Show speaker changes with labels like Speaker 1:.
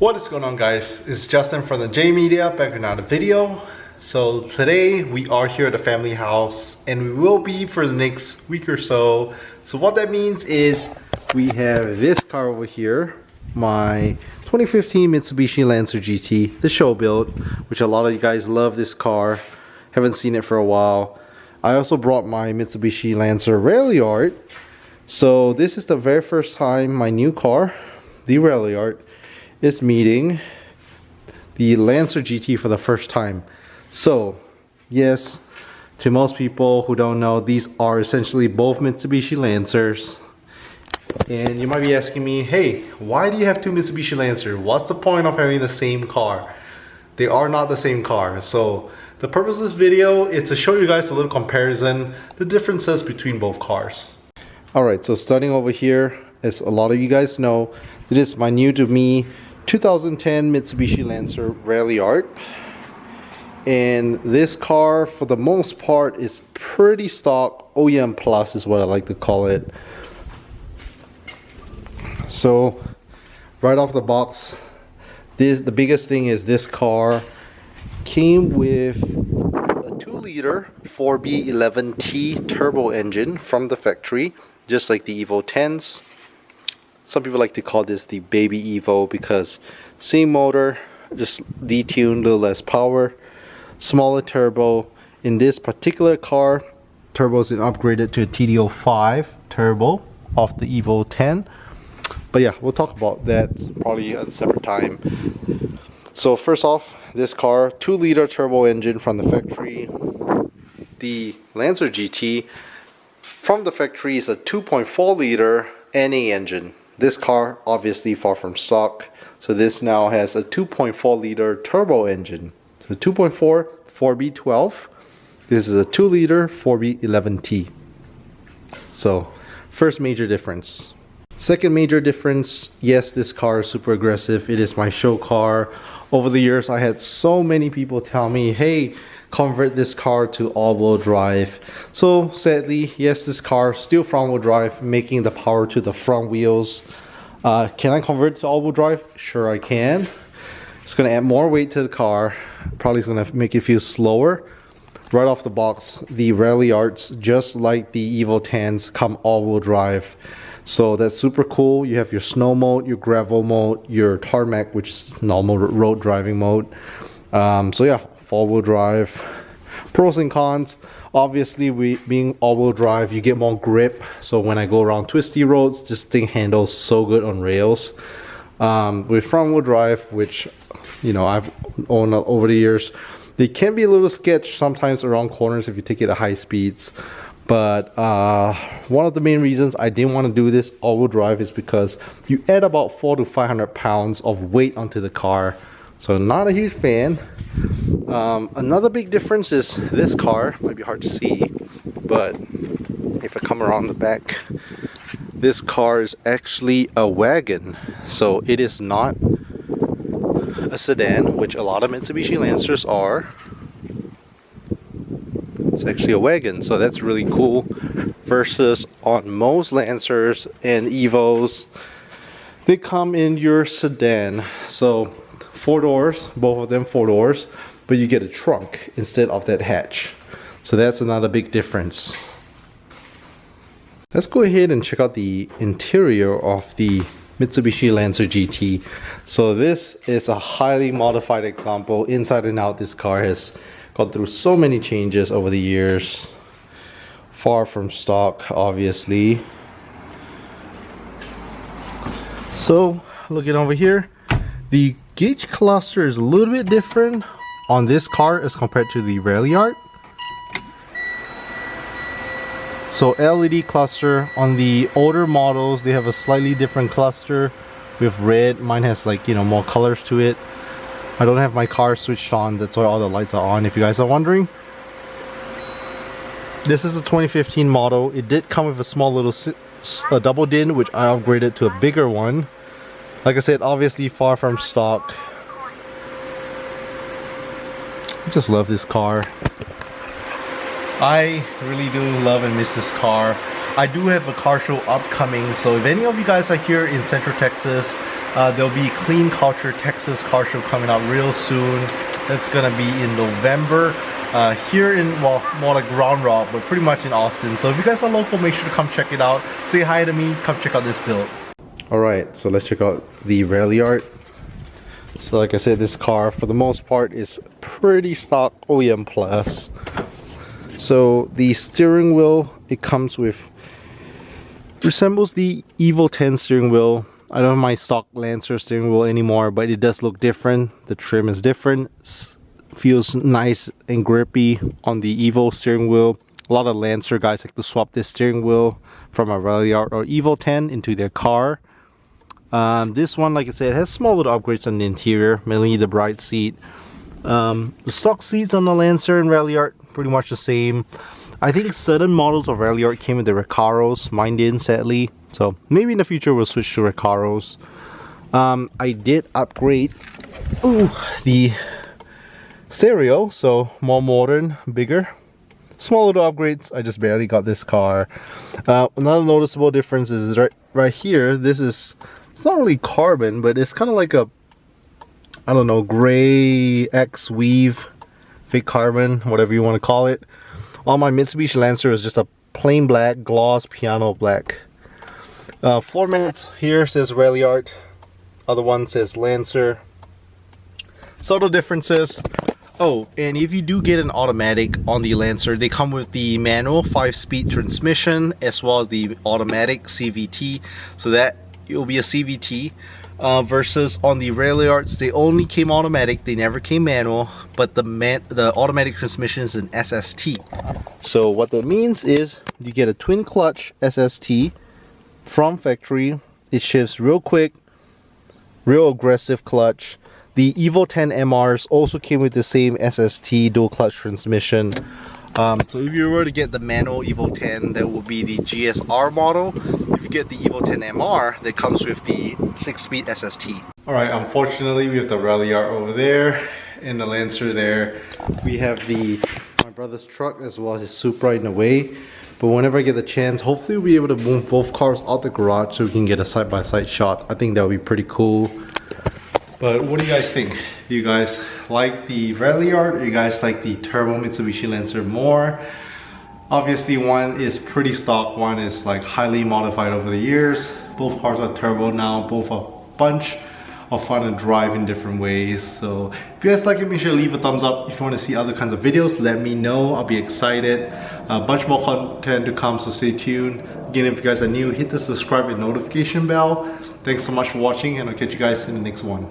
Speaker 1: What is going on, guys? It's Justin from the J Media back with another video. So today we are here at the family house and we will be for the next week or so. So what that means is we have this car over here, my 2015 Mitsubishi Lancer GT, the show build, which a lot of you guys love this car. Haven't seen it for a while. I also brought my Mitsubishi Lancer Ralliart. So this is the very first time my new car, the Ralliart, is meeting the Lancer GT for the first time. So yes, to most people who don't know, these are essentially both Mitsubishi Lancers. And you might be asking me, hey, why do you have two Mitsubishi Lancers? What's the point of having the same car? They are not the same car. So the purpose of this video is to show you guys a little comparison, the differences between both cars. Alright, so starting over here, as a lot of you guys know, it is my new to me 2010 Mitsubishi Lancer Ralliart. And this car, for the most part, is pretty stock. OEM Plus is what I like to call it. So right off the box, the biggest thing is this car came with a 2-liter 4B11T turbo engine from the factory, just like the Evo 10s. Some people like to call this the baby Evo because same motor, just detuned, a little less power, smaller turbo. In this particular car, turbo's been upgraded to a TD05 turbo off the Evo 10. But yeah, we'll talk about that probably at a separate time. So first off, this car, 2-liter turbo engine from the factory. The Lancer GT from the factory is a 2.4-liter NA engine. This car obviously far from stock, so this now has a 2.4-liter turbo engine. So 2.4 4B12. This is a 2-liter 4B11T. So first major difference. Second major difference, yes, this car is super aggressive. It is my show car. Over the years, I had so many people tell me, hey, convert this car to all-wheel drive. So sadly, yes, this car still front-wheel drive, making the power to the front wheels. Can I convert to all-wheel drive? Sure I can. It's gonna add more weight to the car. Probably is gonna make it feel slower. Right off the box, the Ralliarts, just like the Evo 10s, come all-wheel drive. So that's super cool. You have your snow mode, your gravel mode, your tarmac, which is normal road driving mode. So yeah, all-wheel drive. Pros and cons. Obviously, being all-wheel drive, you get more grip. So when I go around twisty roads, this thing handles so good on rails. With front-wheel drive, which you know I've owned over the years, they can be a little sketch sometimes around corners if you take it at high speeds. But one of the main reasons I didn't want to do this all-wheel drive is because you add about 400 to 500 pounds of weight onto the car. So not a huge fan. Another big difference is this car, might be hard to see, but if I come around the back, this car is actually a wagon. So it is not a sedan, which a lot of Mitsubishi Lancers are. It's actually a wagon, so that's really cool. Versus on most Lancers and Evos, they come in your sedan. So 4 doors, both of them 4 doors, but you get a trunk instead of that hatch. So that's another big difference. Let's go ahead and check out the interior of the Mitsubishi Lancer GT. So this is a highly modified example. Inside and out, this car has gone through so many changes over the years. Far from stock, obviously. So looking over here, the gauge cluster is a little bit different on this car as compared to the Ralliart. So LED cluster on the older models, they have a slightly different cluster with red. Mine has, like, you know, more colors to it. I don't have my car switched on, that's why all the lights are on, if you guys are wondering. This is a 2015 model. It did come with a small little double din, which I upgraded to a bigger one. Like I said, obviously far from stock. I just love this car. I really do love and miss this car. I do have a car show upcoming, so if any of you guys are here in Central Texas, There'll be Clean Culture Texas car show coming out real soon. It's gonna be in November. Here in, well, more like Round Rock, but pretty much in Austin. So if you guys are local, make sure to come check it out. Say hi to me, come check out this build. Alright, so let's check out the Ralliart. So like I said, this car for the most part is pretty stock OEM plus. So the steering wheel, it comes with, resembles the Evo 10 steering wheel. I don't have my stock Lancer steering wheel anymore, but it does look different. The trim is different. Feels nice and grippy on the Evo steering wheel. A lot of Lancer guys like to swap this steering wheel from a Ralliart or Evo 10 into their car. This one, like I said, has small little upgrades on the interior, mainly the bright seat. The stock seats on the Lancer and Ralliart pretty much the same. I think certain models of Ralliart came with the Recaros. Mine didn't, sadly. So maybe in the future we'll switch to Recaros. I did upgrade the stereo, so more modern, bigger. Small little upgrades. I just barely got this car. Another noticeable difference is right here. This is, it's not really carbon, but it's kind of like a, I don't know, gray X weave, fake carbon, whatever you want to call it. On my Mitsubishi Lancer is just a plain black gloss piano black. Floor mats here says Ralliart, other one says Lancer. Subtle differences. Oh, and if you do get an automatic on the Lancer, they come with the manual 5-speed transmission as well as the automatic CVT, so that it will be a CVT. Versus on the Ralliarts, they only came automatic, they never came manual, but the automatic transmission is an SST. So what that means is you get a twin clutch SST from factory. It shifts real quick, real aggressive clutch. The Evo 10 MRs also came with the same SST dual clutch transmission. So if you were to get the manual Evo 10, that will be the GSR model. If you get the Evo 10 MR, that comes with the 6-speed SST. Alright, unfortunately we have the Ralliart over there and the Lancer there. We have my brother's truck as well as his Supra in the way. But whenever I get the chance, hopefully we'll be able to move both cars out the garage so we can get a side-by-side shot. I think that would be pretty cool. But what do you guys think? Do you guys like the Ralliart, or you guys like the turbo Mitsubishi Lancer more? Obviously one is pretty stock, one is like highly modified over the years. Both cars are turbo now, both a bunch of fun to drive in different ways. So if you guys like it, make sure to leave a thumbs up. If you want to see other kinds of videos, let me know. I'll be excited. A bunch more content to come, so stay tuned. Again, if you guys are new, hit the subscribe and notification bell. Thanks so much for watching, and I'll catch you guys in the next one.